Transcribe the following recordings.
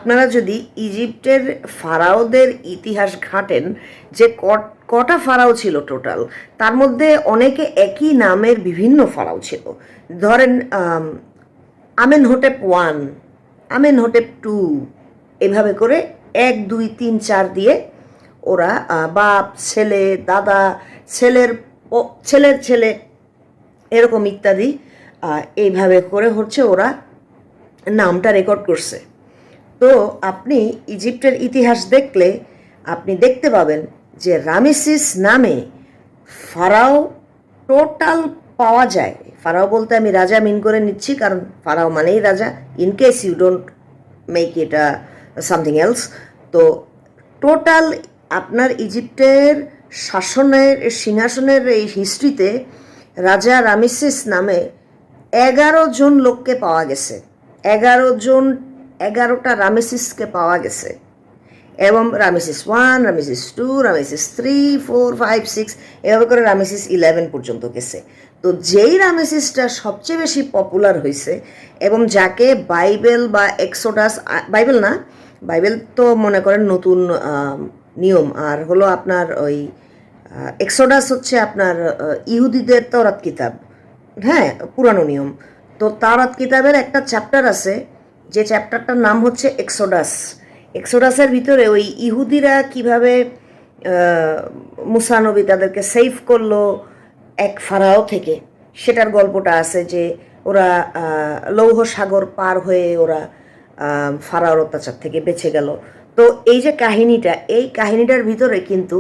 আপনারা যদি ইজিপ্টের ফারাওদের ইতিহাস ঘাঁটেন যে কটা ফারাও ছিল টোটাল, তার মধ্যে অনেকে একই নামের বিভিন্ন ফারাও ছিল। ধরেন আমেনহোটেপ 1, আমেনহোটেপ 2, এভাবে করে 1 2 3 4 দিয়ে ওরা বাপ, ছেলে, দাদা, ছেলের ছেলের ছেলে, এরকম ইত্যাদি এইভাবে করে হচ্ছে ওরা নামটা রেকর্ড করছে। তো আপনি ইজিপ্টের ইতিহাস দেখলে আপনি দেখতে পাবেন যে রামেসিস নামে ফারাও টোটাল পাওয়া যায়। ফারাও বলতে আমি রাজা মিন করে নিচ্ছি, কারণ ফারাও মানেই রাজা, in case you don't make it something else. তো টোটাল আপনার ইজিপ্টের শাসনের সিংহাসনের এই হিস্ট্রিতে রাজা রামেসিস নামে 11 জন লোককে পাওয়া গেছে। 11টা রামেসিসকে পাওয়া গেছে। এবং রামেসিস 1, রামেসিস 2, রামেসিস 3, 4, 5, 6 এভাবে করে রামেসিস 11 পর্যন্ত গেছে। তো যেই রামেসিসটা সবচেয়ে বেশি পপুলার হয়েছে এবং যাকে বাইবেল বা এক্সোডাস, বাইবেল না, বাইবেল তো মনে করেন নতুন নিয়ম, আর হলো আপনার ওই এক্সোডাস হচ্ছে আপনার ইহুদিদের তওরাত কিতাব, হ্যাঁ, পুরানো নিয়ম। তো তাওরাত কিতাবের একটা চ্যাপ্টার আছে, যে চ্যাপ্টারটার নাম হচ্ছে এক্সোডাস। এক্সোডাসের ভিতরে ওই ইহুদিরা কিভাবে মুসা নবী তাদেরকে সেভ করলো এক ফারাও থেকে, সেটার গল্পটা আছে। যে ওরা লৌহ সাগর পার হয়ে ওরা ফারাওর অত্যাচার থেকে বেঁচে গেল। তো এই যে কাহিনীটা, এই কাহিনীটার ভিতরে কিন্তু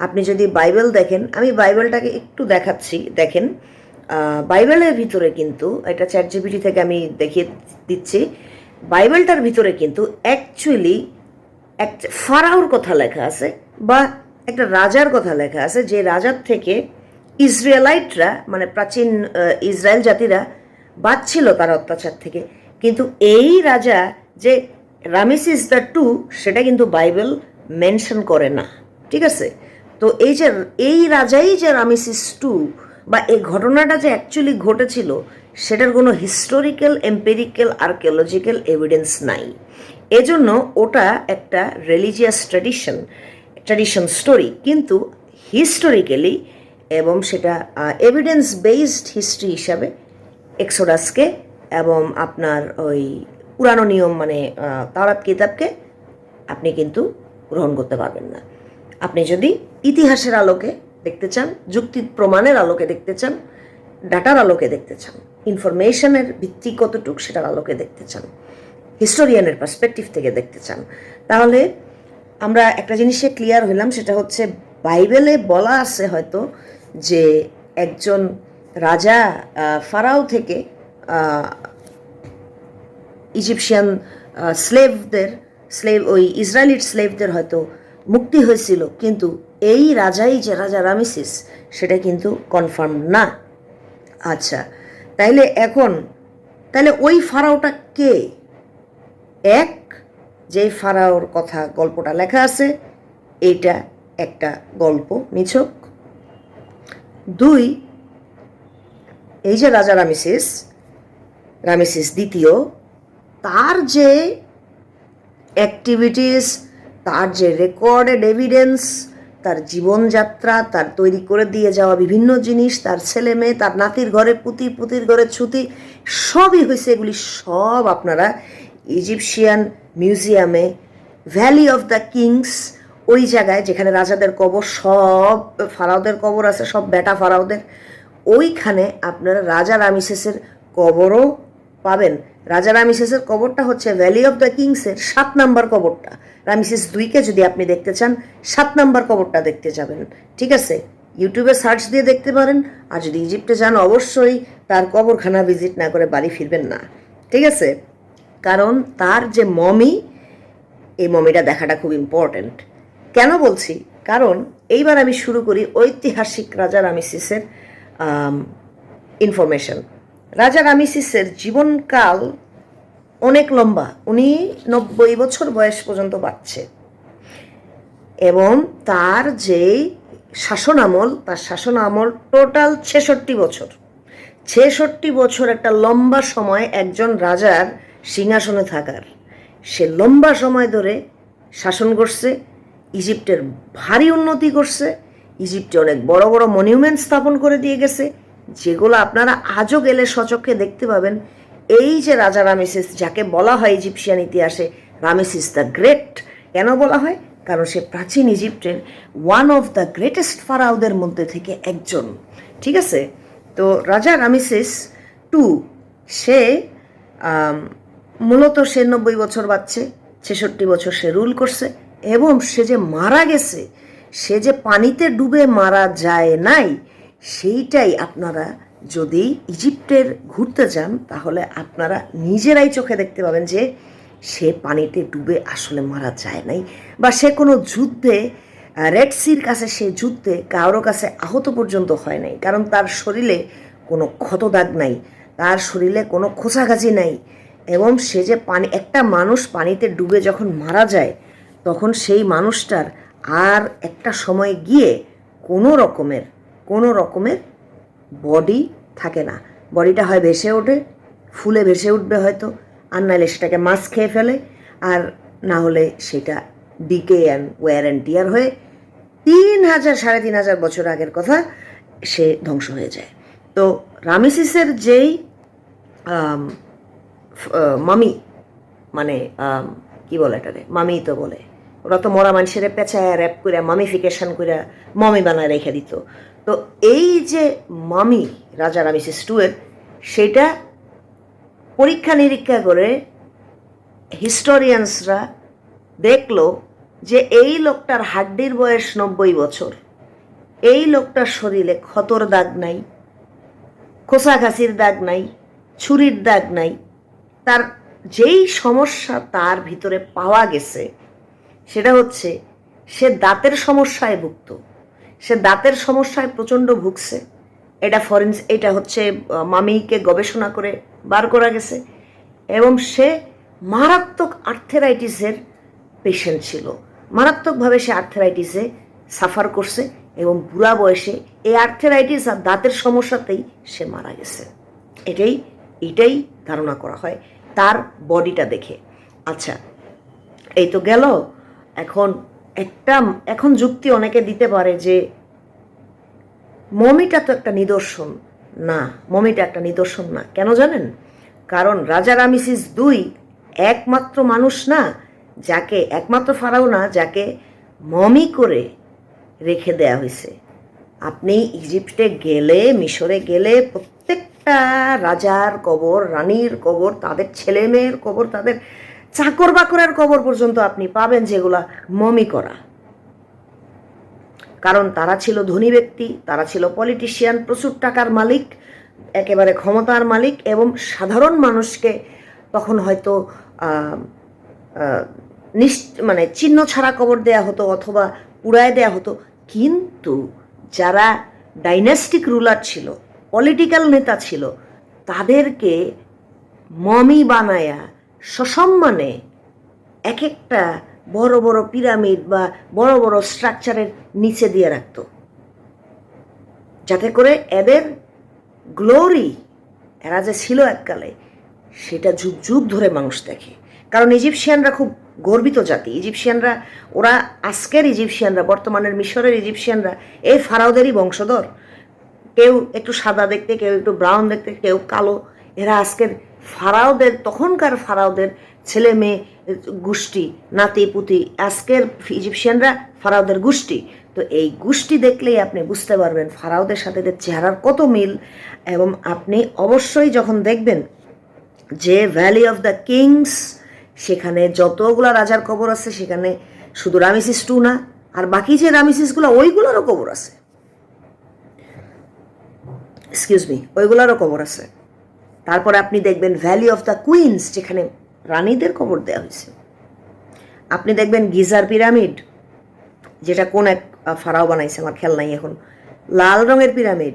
আপনি যদি বাইবেল দেখেন, আমি বাইবেলটাকে একটু দেখাচ্ছি, দেখেন বাইবেলের ভিতরে কিন্তু, এটা চ্যাটজিপিটি থেকে আমি দেখিয়ে দিচ্ছি, বাইবেলটার ভিতরে কিন্তু অ্যাকচুয়ালি একটা ফারাওর কথা লেখা আছে বা একটা রাজার কথা লেখা আছে, যে রাজার থেকে ইসরায়েলাইটরা মানে প্রাচীন ইসরায়েল জাতিরা বাঁচছিল তার অত্যাচার থেকে। কিন্তু এই রাজা যে রামেসিস দ্য 2, সেটা কিন্তু বাইবেল মেনশন করে না, ঠিক আছে? তো এই যে এই রাজাই যে রামেসিস 2 বা এই ঘটনাটা যে অ্যাকচুয়ালি ঘটেছিল, সেটার কোনো হিস্টোরিক্যাল, এম্পেরিক্যাল, আর্কিওলজিক্যাল এভিডেন্স নাই। এজন্য ওটা একটা রিলিজিয়াস ট্র্যাডিশন স্টোরি, কিন্তু হিস্টোরিক্যালি এবং সেটা এভিডেন্স বেসড হিস্ট্রি হিসাবে এক্সোডাসকে এবং আপনার ওই পুরানো নিয়ম মানে তাওরাত কিতাবকে আপনি কিন্তু গ্রহণ করতে পারবেন না। আপনি যদি ইতিহাসের আলোকে দেখতে চান, যুক্তি প্রমাণের আলোকে দেখতে চান, ডাটার আলোকে দেখতে চান, ইনফরমেশনের ভিত্তি কতটুক সেটার আলোকে দেখতে চান, হিস্টোরিয়ানের পার্সপেক্টিভ থেকে দেখতে চান, তাহলে আমরা একটা জিনিসে ক্লিয়ার হইলাম। সেটা হচ্ছে বাইবেলে বলা আছে হয়তো যে একজন রাজা ফারাও থেকে ইজিপশিয়ান ওই ইসরায়েলিট স্লেভদের হয়তো মুক্তি হয়েছিল, কিন্তু এই রাজাই যে রাজা রামেসিস সেটা কিন্তু কনফার্ম না। আচ্ছা, তাইলে ওই ফারাওটা কে? এক, যে ফারাওর কথা গল্পটা লেখা আছে এইটা একটা গল্প, নিছক। 2, এই যে রাজা রামেসিস দ্বিতীয়, তার যে অ্যাক্টিভিটিস, তার যে রেকর্ডেড এভিডেন্স, তার জীবনযাত্রা, তার তৈরি করে দিয়ে যাওয়া বিভিন্ন জিনিস, তার ছেলে মেয়ে, তার নাতির ঘরে পুঁতি, পুঁতির ঘরে ছুতি, সবই হয়েছে। এগুলি সব আপনারা ইজিপশিয়ান মিউজিয়ামে, ভ্যালি অফ দ্য কিংস, ওই জায়গায় যেখানে রাজাদের কবর, সব ফারাওদের কবর আছে, সব বেটা ফারাওদের, ওইখানে আপনারা রাজা রামেসিসের কবরও পাবেন। রাজা রামেসিসের কবরটা হচ্ছে ভ্যালি অফ দ্য কিংসের 7 নম্বর কবরটা। রামেসিস 2কে যদি আপনি দেখতে চান, 7 নম্বর কবরটা দেখতে যাবেন, ঠিক আছে? ইউটিউবে সার্চ দিয়ে দেখতে পারেন। আর যদি ইজিপ্টে যান, অবশ্যই তার কবরখানা ভিজিট না করে বাড়ি ফিরবেন না, ঠিক আছে? কারণ তার যে মমি, এই মমিটা দেখাটা খুব ইম্পর্ট্যান্ট। কেন বলছি? কারণ এইবার আমি শুরু করি ঐতিহাসিক রাজা রামেসিসের ইনফরমেশন। রাজা রামেসিসের জীবনকাল অনেক লম্বা, উনি 90 বছর বয়স পর্যন্ত বাঁচছে এবং তার যে তার শাসন আমল টোটাল 66 বছর। 66 বছর একটা লম্বা সময় একজন রাজার সিংহাসনে থাকার। সে লম্বা সময় ধরে শাসন করছে, ইজিপ্টের ভারী উন্নতি করছে, ইজিপ্টে অনেক বড় বড় মনিউমেন্ট স্থাপন করে দিয়ে গেছে, যেগুলো আপনারা আজও গেলে সচক্ষে দেখতে পাবেন। এই যে রাজা রামেসিস, যাকে বলা হয় ইজিপশিয়ান ইতিহাসে রামেসিস দ্য গ্রেট, কেন বলা হয়? কারণ সে প্রাচীন ইজিপ্টের ওয়ান অফ দ্য গ্রেটেস্ট ফারাওদের মধ্যে থেকে একজন। ঠিক আছে? তো রাজা রামেসিস টু, সে মূলত সে 90 বছর বাঁচছে, 66 বছর সে রুল করছে, এবং সে যে মারা গেছে, সে যে পানিতে ডুবে মারা যায় নাই, সেইটাই আপনারা যদি ইজিপ্টের ঘুরতে যান তাহলে আপনারা নিজেরাই চোখে দেখতে পাবেন যে সে পানিতে ডুবে আসলে মারা যায় নাই, বা সে কোনো যুদ্ধে রেড সির কাছে, সে যুদ্ধে কারো কাছে আহত পর্যন্ত হয় নাই, কারণ তার শরীরে কোনো ক্ষত দাগ নাই, তার শরীরে কোনো খোঁচাখাচি নাই। এবং সে যে একটা মানুষ পানিতে ডুবে যখন মারা যায়, তখন সেই মানুষটার আর একটা সময় গিয়ে কোনো রকমের বডি থাকে না। বডিটা হয় ভেসে ওঠে, ফুলে ভেসে উঠবে হয়তো, আর নাহলে সেটাকে মাছ খেয়ে ফেলে, আর না হলে সেটা decay and wear and tear হয়ে 3000 3500 বছর আগের কথা, সে ধ্বংস হয়ে যায়। তো রামেসিসের যেই মামি, মানে কি বলে এটারে, মামি তো বলে, ওরা তো মরা মানুষের পেঁচায় র্যাপ করে মামিফিকেশন করে মামি বানায় রেখে দিত। তো এই যে মামি রাজা রামেসিস টু এর, সেটা পরীক্ষা নিরীক্ষা করে হিস্টোরিয়ানসরা দেখলো যে এই লোকটার হাড্ডির বয়স 90 বছর, এই লোকটার শরীরে ক্ষতর দাগ নাই, খোসাখাসির দাগ নাই, ছুরির দাগ নাই। তার যেই সমস্যা তার ভিতরে পাওয়া গেছে সেটা হচ্ছে সে দাঁতের সমস্যায় ভুগত, সে দাঁতের সমস্যায় প্রচণ্ড ভুগছে। এটা হচ্ছে মামিকে গবেষণা করে বার করা গেছে। এবং সে মারাত্মক আর্থেরাইটিসের পেশেন্ট ছিল, মারাত্মকভাবে সে আর্থেরাইটিসে সাফার করছে, এবং বুড়া বয়সে এই আর্থেরাইটিস আর দাঁতের সমস্যাতেই সে মারা গেছে। এটাই ধারণা করা হয় তার বডিটা দেখে। আচ্ছা, এই তো গেল। এখন যুক্তি অনেকে দিতে পারে যে মমিটা তো একটা নিদর্শন না, মমিটা একটা নিদর্শন না। কেন জানেন? কারণ রাজা রামেসিস 2 একমাত্র মানুষ না, একমাত্র ফারাও না যাকে মমি করে রেখে দেয়া হয়েছে। আপনি ইজিপ্টে গেলে, মিশরে গেলে, প্রত্যেকটা রাজার কবর, রানীর কবর, তাদের ছেলে মেয়ের কবর, তাদের চাকর বাকরের কবর পর্যন্ত আপনি পাবেন যেগুলা মমি করা। কারণ তারা ছিল ধনী ব্যক্তি, তারা ছিল পলিটিশিয়ান, প্রচুর টাকার মালিক, একেবারে ক্ষমতার মালিক, এবং সাধারণ মানুষকে তখন হয়তো মানে চিহ্ন ছাড়া কবর দেয়া হতো অথবা পুড়ায় দেয়া হতো। কিন্তু যারা ডাইনাস্টিক রুলার ছিল, পলিটিক্যাল নেতা ছিল, তাদেরকে মমি বানায়া সসম্মানে এক একটা বড় বড় পিরামিড বা বড় বড় স্ট্রাকচারের নিচে দিয়ে রাখত, যাতে করে এদের গ্লোরি, এরা যে ছিল এককালে, সেটা যুগ যুগ ধরে মানুষ দেখে। কারণ ইজিপশিয়ানরা খুব গর্বিত জাতি। আজকের ইজিপশিয়ানরা, বর্তমানের মিশরের ইজিপশিয়ানরা এই ফারাওদেরই বংশধর। কেউ একটু সাদা দেখতে, কেউ একটু ব্রাউন দেখতে, কেউ কালো। এরা আজকের ফারাওদের, তখনকার ফারাওদের ছেলে মেয়ে গোষ্ঠী, নাতি পুতি, আজকের ইজিপশিয়ানরা ফারাওদের গোষ্ঠী। তো এই গোষ্ঠী দেখলেই আপনি বুঝতে পারবেন ফারাওদের সাথে এদের চেহারার কত মিল। এবং আপনি অবশ্যই যখন দেখবেন যে ভ্যালি অফ দ্য কিংস, সেখানে যতগুলা রাজার কবর আছে, সেখানে শুধু রামেসিস 2 না, আর বাকি যে রামেসিসগুলো ওইগুলোরও কবর আছে, ওইগুলোরও কবর আছে। তারপরে আপনি দেখবেন ভ্যালি অফ দ্য কুইন্স, যেখানে রানীদের কবর দেওয়া হয়েছে। আপনি দেখবেন গিজার পিরামিড, যেটা কোন এক ফারাও বানাইছে আমার খেয়াল নাই এখন, লাল রঙের পিরামিড,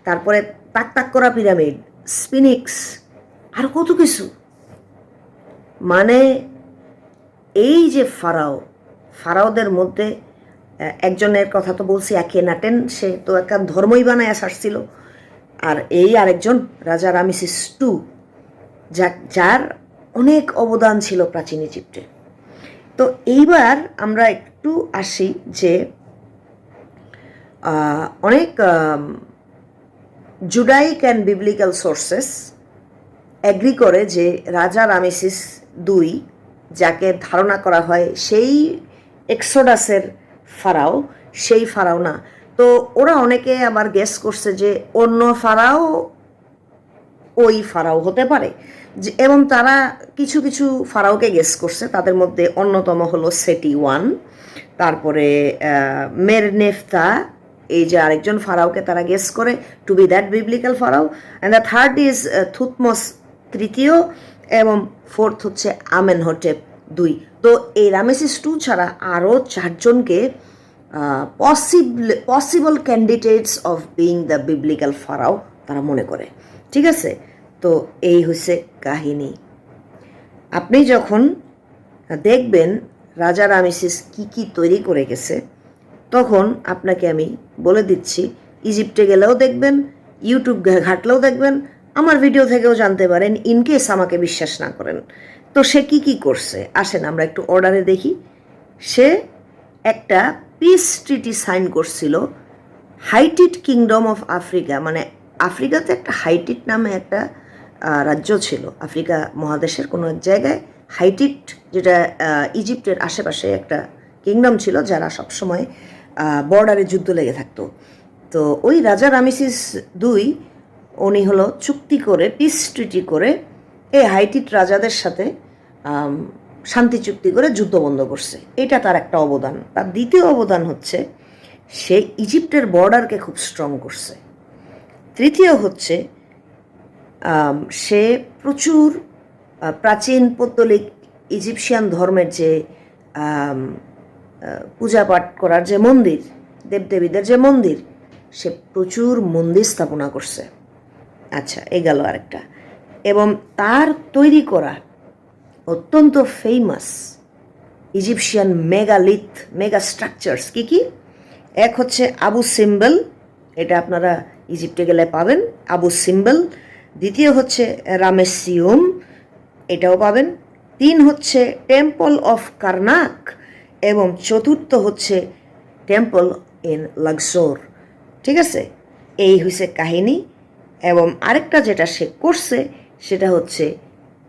তারপরে তাক তাক করা পিরামিড, স্পিনিক্স, আর কত কিছু। মানে এই যে ফারাওদের মধ্যে একজনের কথা তো বলছি, আখেনাটেন, সে তো একটা ধর্মই বানায় আসছিল। আর এই আরেকজন রাজা রামেসিস 2, যার অনেক অবদান ছিল প্রাচীন ইজিপ্টে। তো এইবার আমরা একটু আসি যে অনেক জুডাইক অ্যান্ড বিবলিক্যাল সোর্সেস অ্যাগ্রি করে যে রাজা রামেসিস দুই, যাকে ধারণা করা হয় সেই এক্সোডাসের ফারাও, সেই ফারাও না। তো ওরা অনেকে আবার গেস করছে যে অন্য ফারাও ওই ফারাও হতে পারে, এবং তারা কিছু কিছু ফারাওকে গেস করছে। তাদের মধ্যে অন্যতম হলো সেটি ওয়ান, তারপরে মেরনেফতা, এই যে আরেকজন ফারাওকে তারা গেস করে to be that biblical pharaoh. And the third is Thutmose তৃতীয়, এবং ফোর্থ হচ্ছে আমেনহোটেপ দুই। তো এই রামেসিস টু ছাড়া আরও চারজনকে possible candidates of being the biblical pharaoh তারা মনে করে। ঠিক আছে, তো এই হচ্ছে কাহিনী। আপনি যখন দেখবেন রাজা রামেসিস কি কি তৈরি করে গেছে, তখন আপনাকে আমি বলে দিচ্ছি, ইজিপ্টে গেলেও দেখবেন, ইউটিউব ঘাটলেও দেখবেন, আমার ভিডিও থেকেও জানতে পারেন, ইনকেস আমাকে বিশ্বাস না করেন। তো সে কি কি করছে আসেন আমরা একটু অর্ডারে দেখি। সে একটা পিস ট্রিটি সাইন করছিল হাইটিট কিংডম অফ আফ্রিকা, মানে আফ্রিকাতে একটা হাইটিট নামে একটা রাজ্য ছিল, আফ্রিকা মহাদেশের কোনো এক জায়গায় হাইটিট, যেটা ইজিপ্টের আশেপাশে একটা কিংডম ছিল, যারা সবসময় বর্ডারে যুদ্ধ লেগে থাকতো। তো ওই রাজা রামেসিস দুই উনি হলো চুক্তি করে, পিস ট্রিটি করে এই হাইটিট রাজাদের সাথে শান্তি চুক্তি করে যুদ্ধ বন্ধ করছে। এটা তার একটা অবদান। তার দ্বিতীয় অবদান হচ্ছে সে ইজিপ্টের বর্ডারকে খুব স্ট্রং করছে। তৃতীয় হচ্ছে সে প্রচুর প্রাচীন পৌত্তলিক ইজিপশিয়ান ধর্মের যে পূজা পাঠ করার যে মন্দির, দেবদেবীদের যে মন্দির, সে প্রচুর মন্দির স্থাপনা করছে। আচ্ছা, এই গেল আরেকটা। এবং তার তৈরি করা অত্যন্ত ফেমাস ইজিপশিয়ান মেগা স্ট্রাকচারস কি কি? এক হচ্ছে আবু সিম্বল, এটা আপনারা ইজিপ্টে গেলে পাবেন, আবু সিম্বল। দ্বিতীয় হচ্ছে রামেসিউম, এটাও পাবেন। 3 হচ্ছে টেম্পল অফ কার্নাক, এবং চতুর্থ হচ্ছে টেম্পল ইন লাক্সোর। ঠিক আছে, এই হচ্ছে কাহিনী। এবং আরেকটা যেটা সে করছে সেটা হচ্ছে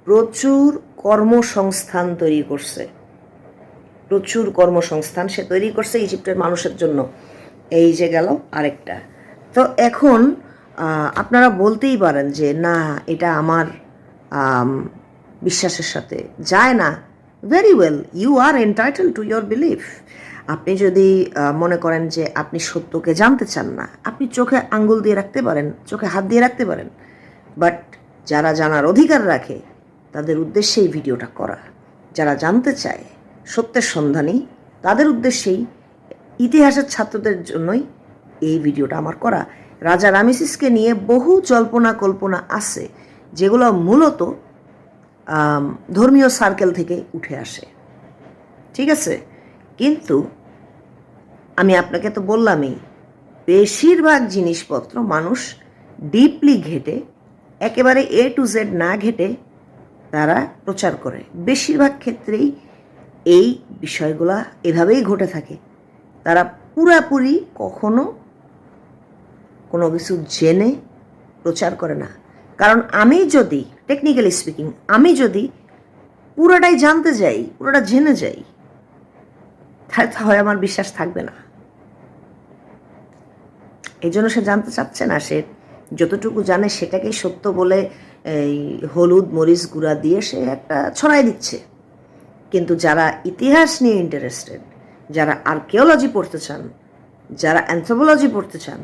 প্রচুর কর্মসংস্থান তৈরি করছে, প্রচুর কর্মসংস্থান সে তৈরি করছে ইজিপ্টের মানুষের জন্য। এই যে গেল আরেকটা। তো এখন আপনারা বলতেই পারেন যে না, এটা আমার বিশ্বাসের সাথে যায় না। Very well, you are entitle to your belief. আপনি যদি মনে করেন যে আপনি সত্যকে জানতে চান না, আপনি চোখে আঙ্গুল দিয়ে রাখতে পারেন, চোখে হাত দিয়ে রাখতে পারেন, বাট যারা জানার অধিকার রাখে তাদের উদ্দেশ্যে এই ভিডিওটা করা। যারা জানতে চায়, সত্যের সন্ধানী, তাদের উদ্দেশ্যেই, ইতিহাসের ছাত্রদের জন্যই এই ভিডিওটা আমার করা। রাজা রামেসিসকে নিয়ে বহু জল্পনা কল্পনা আছে, যেগুলো মূলত ধর্মীয় সার্কেল থেকে উঠে আসে। ঠিক আছে, কিন্তু আমি আপনাকে তো বললামই, বেশিরভাগ জিনিসপত্র মানুষ ডিপলি ঘেটে, একেবারে A to Z না ঘেটে তারা প্রচার করে। বেশিরভাগ ক্ষেত্রেই এই বিষয়গুলা এভাবেই ঘটে থাকে। তারা পুরাপুরি কখনো কোনো কিছু জেনে প্রচার করে না। কারণ আমি যদি, টেকনিক্যালি স্পিকিং, আমি যদি পুরোটাই জানতে যাই, পুরোটা জেনে যাই, তাহলে হয় আমার বিশ্বাস থাকবে না। এই জন্য সে জানতে চাচ্ছে না। সে যতটুকু জানে সেটাকেই সত্য বলে এই হলুদ মরিচ গুঁড়া দিয়ে সে একটা ছড়াই দিচ্ছে। কিন্তু যারা ইতিহাস নিয়ে ইন্টারেস্টেড, যারা আর্কিওলজি পড়তে চান, যারা অ্যানথ্রোপোলজি পড়তে চান,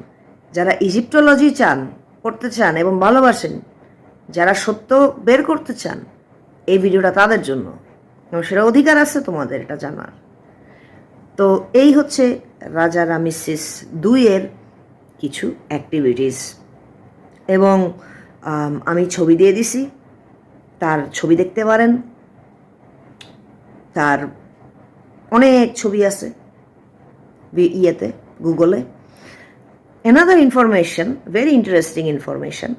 যারা ইজিপ্টোলজি পড়তে চান এবং ভালোবাসেন, যারা সত্য বের করতে চান, এই ভিডিওটা তাদের জন্য, এবং সেটা অধিকার আছে তোমাদের এটা জানার। তো এই হচ্ছে রাজা রামেসিস দুইয়ের কিছু অ্যাক্টিভিটিস। এবং আমি ছবি দিয়ে দিছি, তার ছবি দেখতে পারেন। তার অনেক ছবি আছে ইয়েতে, গুগলে। Another information, very interesting information,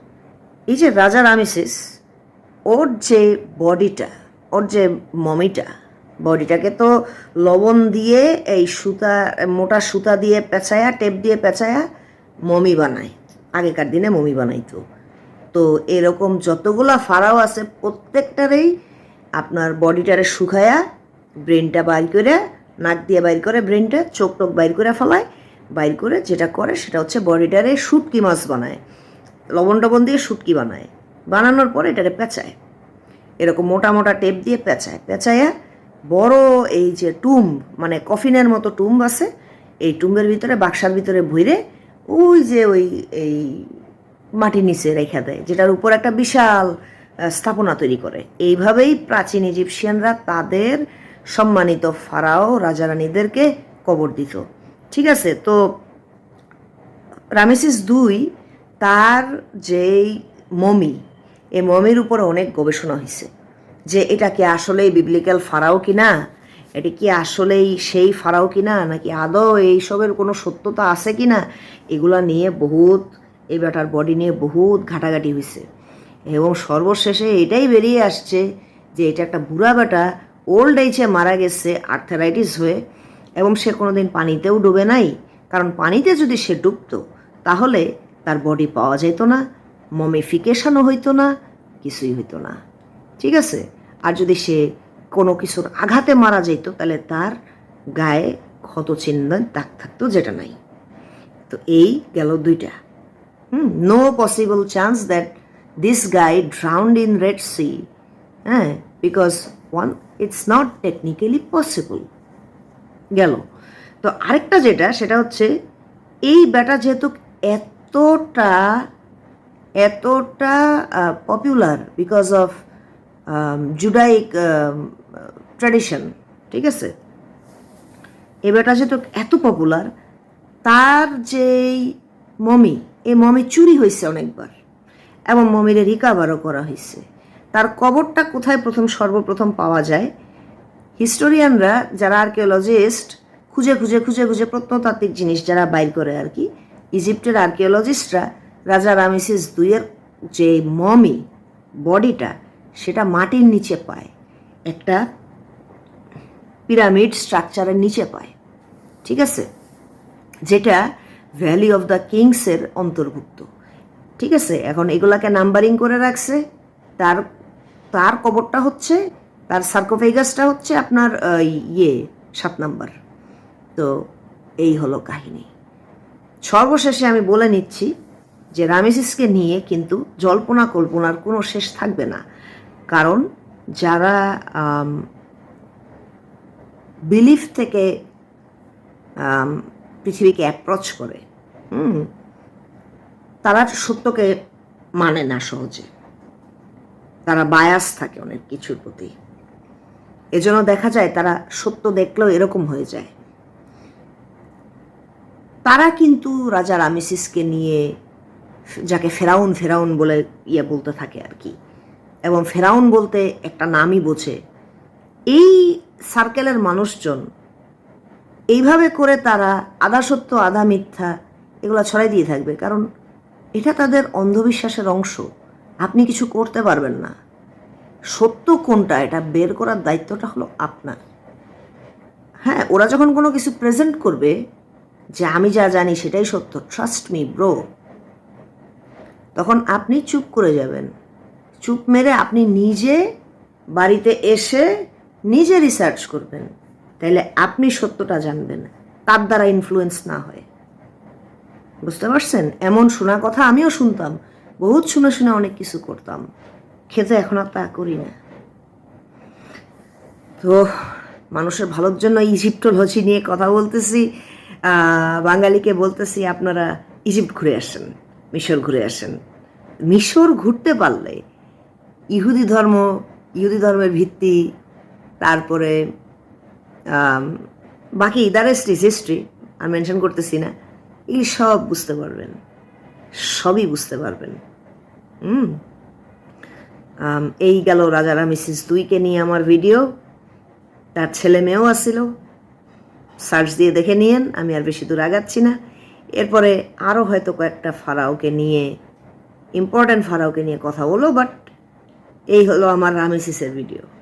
এই যে রাজা রামেসিস ওর যে বডিটা, ওর যে মমিটা, বডিটাকে তো লবণ দিয়ে এই সুতা, মোটা সুতা দিয়ে পেঁচায়া, টেপ দিয়ে পেঁচায়া মমি বানায়, আগেকার দিনে মমি বানাইতো। তো এরকম যতগুলা ফারাও আছে প্রত্যেকটারেই আপনার বডিটারে শুকায়া ব্রেনটা বাইর করে, নাক দিয়ে বাইর করে ব্রেনটা, চোখ টোক বাইর করে ফেলায়, বাইর করে যেটা করে সেটা হচ্ছে বডিটারে শুটকি মাছ বানায়, লবণ টবণ দিয়ে শুটকি বানায়, বানানোর পরে এটারে পেঁচায়, এরকম মোটা মোটা টেপ দিয়ে পেঁচায়, পেঁচায়া বড় এই যে টুম্ব, মানে কফিনের মতো টুম্ব আছে, এই টুম্বের ভিতরে বাক্সার ভিতরে ভইরে ওই যে ওই এই মাটির নিচে রেখা দেয়, যেটার উপর একটা বিশাল স্থাপনা তৈরি করে। এইভাবেই প্রাচীন ইজিপশিয়ানরা তাদের সম্মানিত ফারাও রাজা রানীদেরকে কবর দিত। ঠিক আছে, তো রামেসিস 2 তার যেই মমি, এই মমির উপরে অনেক গবেষণা হয়েছে যে এটা কি আসলেই বিবলিক্যাল ফারাও কিনা, এটি কি আসলেই সেই ফারাও কিনা, নাকি আদৌ এইসবের কোনো সত্যতা আছে কিনা, এগুলা নিয়ে বহুত, এই বেটার বডি নিয়ে বহুত ঘাটাঘাটি হয়েছে। এবং সর্বশেষে এটাই বেরিয়ে আসছে যে এটা একটা বুড়া বেটা ওল্ড এজে মারা গেছে আর্থারাইটিস হয়ে, এবং সে কোনোদিন পানিতেও ডুবে নাই, কারণ পানিতে যদি সে ডুবতো তাহলে তার বডি পাওয়া যেত না, মমিফিকেশনও হইতো না, কিছুই হইতো না। ঠিক আছে, আর যদি সে কোনো কিছুর আঘাতে মারা যেত তাহলে তার গায়ে ক্ষত চিহ্ন দাগ থাকতো, যেটা নাই। তো এই গেল 2টা। No possible chance that this guy drowned in Red Sea, হ্যাঁ, because it's not technically possible গেল। তো আরেকটা যেটা, সেটা হচ্ছে এই ব্যাটা যেহেতু এতটা এতটা পপুলার বিকজ অফ জুডাইক ট্র্যাডিশন, ঠিক আছে, এই ব্যাটা যেহেতু এত পপুলার, তার যেই মমি, এই মমি চুরি হয়েছে অনেকবার, এবং মমিরে রিকাভারও করা হয়েছে। তার কবরটা কোথায় সর্বপ্রথম পাওয়া যায়, হিস্টোরিয়ানরা যারা আর্কিওলজিস্ট খুঁজে খুঁজে খুঁজে খুঁজে প্রত্নতাত্ত্বিক জিনিস যারা বাইর করে আর কি, ইজিপ্টের আর্কিওলজিস্টরা রাজা রামেসিস 2 যে মমি বডিটা, সেটা মাটির নিচে পায়, একটা পিরামিড স্ট্রাকচারের নিচে পায়। ঠিক আছে, যেটা ভ্যালি অফ দ্য কিংসের অন্তর্ভুক্ত। ঠিক আছে, এখন এগুলাকে নাম্বারিং করে রাখছে। তার তার কবরটা হচ্ছে, তার সার্কোফেগাসটা হচ্ছে আপনার 7 নাম্বার। তো এই হলো কাহিনী। সর্বশেষে আমি বলে নিচ্ছি যে রামেসিসকে নিয়ে কিন্তু জল্পনা কল্পনার কোনো শেষ থাকবে না, কারণ যারা বিলিফ থেকে পৃথিবীকে অ্যাপ্রোচ করে, তারা সত্যকে মানে না সহজে, তারা বায়াস থাকে অনেক কিছুর প্রতি, এজন্য দেখা যায় তারা সত্য দেখলেও এরকম হয়ে যায়। তারা কিন্তু রাজা রামেসিসকে নিয়ে, যাকে ফেরাউন ফেরাউন বলে বলতে থাকে আর কি, এবং ফেরাউন বলতে একটা নামই বোঝে, এই সার্কেলের মানুষজন এইভাবে করে তারা আধা সত্য আধা মিথ্যা এগুলো ছড়াই দিয়ে থাকবে, কারণ এটা তাদের অন্ধবিশ্বাসের অংশ। আপনি কিছু করতে পারবেন না, সত্য কোনটা এটা বের করার দায়িত্বটা হলো আপনার। হ্যাঁ, ওরা যখন কোনো কিছু প্রেজেন্ট করবে যে আমি যা জানি সেটাই সত্য, ট্রাস্ট মি ব্রো, তখন আপনি চুপ করে যাবেন। চুপ মেরে আপনি নিজে বাড়িতে এসে নিজে রিসার্চ করবেন, তাইলে আপনি সত্যটা জানবেন, তার দ্বারা ইনফ্লুয়েন্স না হয়। বুঝতে পারছেন? এমন শোনা কথা আমিও শুনতাম, বহুত শুনে শুনে অনেক কিছু করতাম, খেতে এখন আর তা করি না। তো মানুষের ভালোর জন্য ইজিপ্টোলজি নিয়ে কথা বলতেছি, বাঙালিকে বলতেছি আপনারা ইজিপ্ট ঘুরে আসেন, মিশর ঘুরে আসেন। মিশর ঘুরতে পারলে ইহুদি ধর্মের ভিত্তি, তারপরে বাকি দ্য রেস্ট ইজ হিস্ট্রি, আর মেনশন করতেছি না, এগুলি সব বুঝতে পারবেন, সবই বুঝতে পারবেন। এই গেল রাজা রামেসিস 2কে নিয়ে আমার ভিডিও। তার ছেলে মেয়েও আসছিল, সার্চ দিয়ে দেখে নিয়েন, আমি আর বেশি দূর আগাচ্ছি না। এরপরে আরও হয়তো কয়েকটা ফারাওকে নিয়ে, ইম্পর্ট্যান্ট ফারাওকে নিয়ে কথা বলো, বাট এই হলো আমার রামেসিসের ভিডিও।